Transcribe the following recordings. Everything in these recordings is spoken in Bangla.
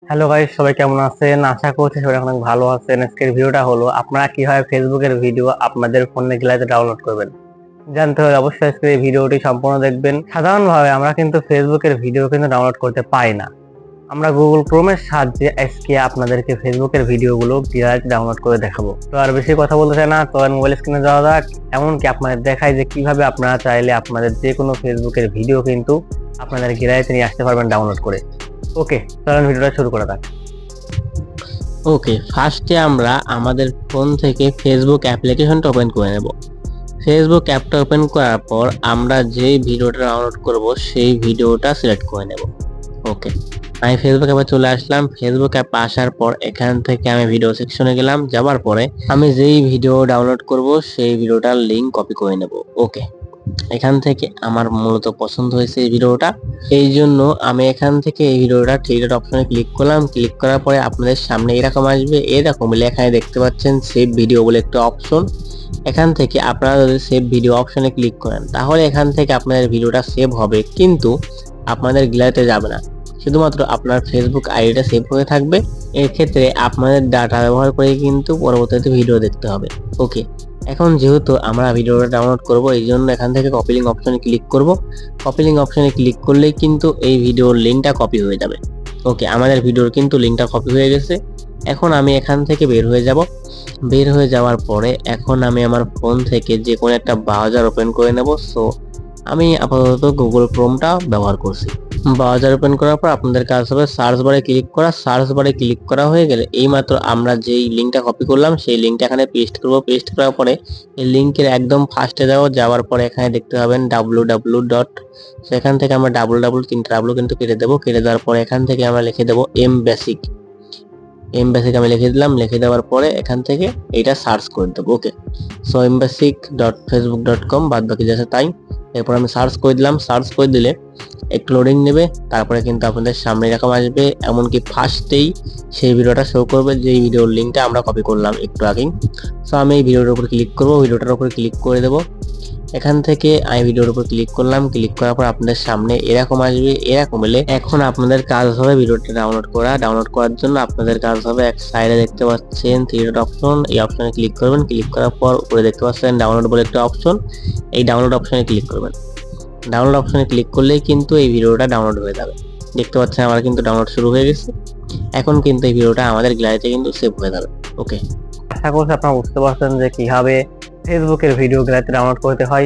হ্যালো গাইস, সবাই কেমন আছেন? আশা করছি সবাই অনেক ভালো আছেন। আজকের ভিডিওটা হলো আপনারা কিভাবে ফেসবুকের ভিডিও আপনাদের ফোনে গ্যালারিতে ডাউনলোড করবেন। জানতে হলে অবশ্যই আজকের এই ভিডিওটি সম্পূর্ণ দেখবেন। সাধারণভাবে আমরা কিন্তু ফেসবুকের ভিডিও কিন্তু ডাউনলোড করতে পাই না। আমরা গুগল ক্রোমের সাহায্যে আজকে আপনাদেরকে ফেসবুকের ভিডিওগুলো গ্যালারিতে ডাউনলোড করে দেখাবো। তো আর বেশি কথা বলতে চাই না, তো মোবাইল স্ক্রিনে যাওয়া যাক। এমনকি আপনাদের দেখাই যে কিভাবে আপনারা চাইলে আপনাদের যে কোনো ফেসবুকের ভিডিও কিন্তু আপনাদের গ্যালারিতে নিয়ে আসতে পারবেন ডাউনলোড করে। ওকে, চলুন ভিডিওটা শুরু করা যাক। ওকে, ফার্স্টে আমরা আমাদের ফোন থেকে ফেসবুক অ্যাপ্লিকেশনটা ওপেন করে নেব। ফেসবুক অ্যাপটা ওপেন করার পর আমরা যেই ভিডিওটা ডাউনলোড করব সেই ভিডিওটা সিলেক্ট করে নেব। ওকে, আমি ফেসবুক অ্যাপে চলে আসলাম। ফেসবুক অ্যাপে আসার পর এখান থেকে আমি ভিডিও সেকশনে গেলাম। যাওয়ার পরে আমি যেই ভিডিও ডাউনলোড করব সেই ভিডিওটার লিংক কপি করে নেব। ওকে, এখান থেকে আমার মূলত পছন্দ হয়েছে এই ভিডিওটা, এই জন্য আমি এখান থেকে এই ভিডিওটা থ্রি ডট অপশনে ক্লিক করলাম। ক্লিক করার পরে আপনাদের সামনে এরকম আসবে, এরকম লেখায় দেখতে পাচ্ছেন সেভ ভিডিও বলে একটা অপশন। এখান থেকে আপনারা যদি সেভ ভিডিও অপশনে ক্লিক করেন তাহলে এখান থেকে আপনাদের ভিডিওটা সেভ হবে, কিন্তু আপনাদের গ্যালারিতে যাবে না, শুধুমাত্র আপনার ফেসবুক আইডিটা সেভ হয়ে থাকবে। এর ক্ষেত্রে আপনাদের ডাটা ব্যবহার করে কিন্তু পরবর্তীতে ভিডিও দেখতে হবে। ওকে, এখন যেহেতু আমরা ভিডিওটা ডাউনলোড করব, এই জন্য এখান থেকে কপি লিঙ্ক অপশনে ক্লিক করব। কপি লিঙ্ক অপশনে ক্লিক করলেই কিন্তু এই ভিডিওর লিঙ্কটা কপি হয়ে যাবে। ওকে, আমাদের ভিডিওর কিন্তু লিঙ্কটা কপি হয়ে গেছে। এখন আমি এখান থেকে বের হয়ে যাব। বের হয়ে যাওয়ার পরে এখন আমি আমার ফোন থেকে যে কোনো একটা ব্রাউজার ওপেন করে নেব। সো আমি আপাতত গুগল ক্রোমটা ব্যবহার করছি। ব্রাউজার ওপেন করার পর আপনাদের কাজ হবে সার্চ বারে ক্লিক করা। সার্চ বারে ক্লিক করা হয়ে গেলে এইমাত্র আমরা যেই লিঙ্কটা কপি করলাম সেই লিঙ্কটা এখানে পেস্ট করব। পেস্ট করার পরে এই লিঙ্কের একদম ফার্স্টে যাওয়ার পরে এখানে দেখতে পাবেন www. সেখান থেকে আমরা তিনটা ডাব্লু কিন্তু কেটে দেবো। কেটে দেওয়ার পরে এখান থেকে আমরা লিখে দেবো এমবেসিক। আমি লিখে দিলাম। লিখে দেওয়ার পরে এখান থেকে এইটা সার্চ করে দেবো। ওকে, সো embasic.facebook.com, বাদ বাকি যাচ্ছে তাই। এরপর আমি সার্চ করে দিলাম। সার্চ করে দিলে একটু লোডিং নেবে, তারপরে কিন্তু আপনাদের সামনে এরকম আসবে। এমনকি ফার্স্টেই সেই ভিডিওটা শো করবে যে ভিডিওর লিঙ্কটা আমরা কপি করলাম একটু আগেই। সো আমি এই ভিডিওটার উপর ক্লিক করব, ভিডিওটার উপর ক্লিক করে দেবো। এখান থেকে আমি ভিডিওর উপর ক্লিক করলাম। ক্লিক করার পর আপনাদের সামনে এরকম আসবে। এরকম এলে এখন আপনাদের কাজ হবে ভিডিওটা ডাউনলোড করা। ডাউনলোড করার জন্য আপনাদের কাজ হবে এক সাইডে দেখতে পাচ্ছেন থ্রি ডট অপশন, এই অপশনে ক্লিক করবেন। ক্লিক করার পর উপরে দেখতে পাচ্ছেন ডাউনলোড বলে একটা অপশন, এই ডাউনলোড অপশনে ক্লিক করবেন। ডাউনলোড অপশনে ক্লিক করলেই কিন্তু এই ভিডিওটা ডাউনলোড হয়ে যাবে। দেখতে পাচ্ছেন আমার কিন্তু ডাউনলোড শুরু হয়ে গেছে। এখন কিন্তু এই ভিডিওটা আমাদের গ্যালারিতে কিন্তু সেভ হয়ে যাবে। ওকে, আশা করছি আপনারা বুঝতে পারছেন যে কিভাবে ফেসবুকের ভিডিও গ্যালারিতে ডাউনলোড করতে হয়।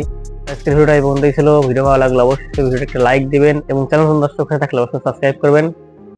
আজকের ভিডিওটা এই পর্যন্তই ছিল। ভিডিও ভালো লাগলে অবশ্যই ভিডিওটা একটা লাইক দিবেন এবং চ্যানেল নতুন দর্শক হয়ে থাকলে অবশ্যই সাবস্ক্রাইব করবেন।